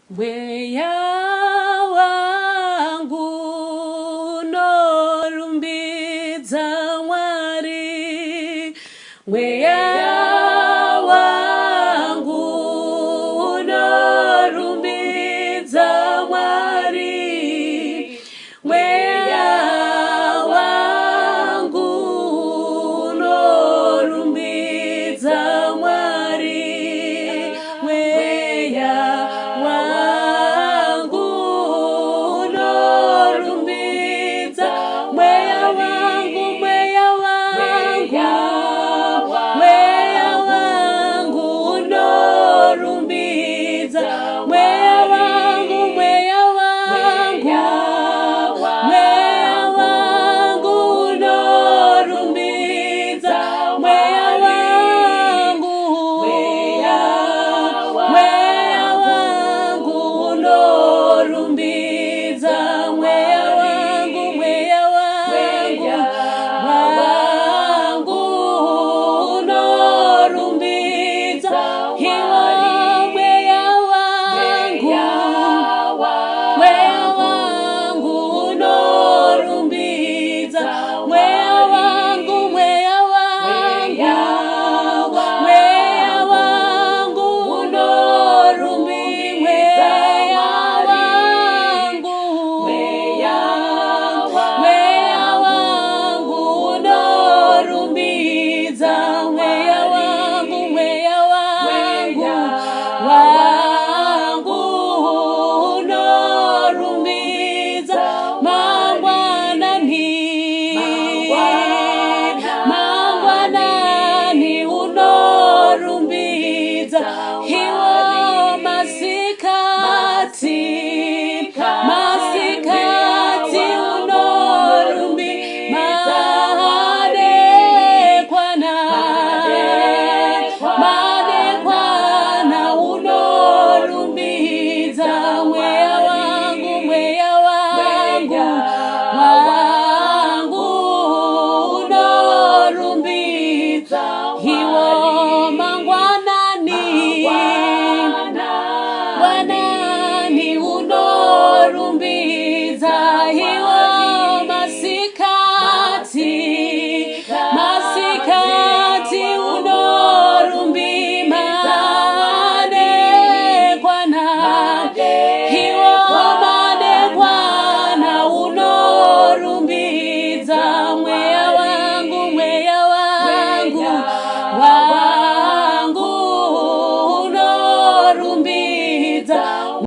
Mweya wangu norumbidza Mwari, mweya wangu norumbidza Mwari, mweya wangu norumbidza Mwari, mweya wangu norumbidza, mweya wangu, mweya wangu, mweya wangu norumbidza, mweya wangu, mweya wangu, mweya wangu norumbidza, mweya wangu, mweya wangu norumbidza, mweya wangu, mweya wangu norumbidza, iwo mweya wangu, mweya wangu norumbidza, mweya wangu, mweya wangu, mweya wangu norumbidza, mweya wangu norumbidza, mweya wangu, mweya wangu norumbidza, mangwanani unorumbidza, iwo masikati unorumbidza, madekwana unorumbidza, mweya wangu, mweya wangu unorumbidza, iwo mangwanani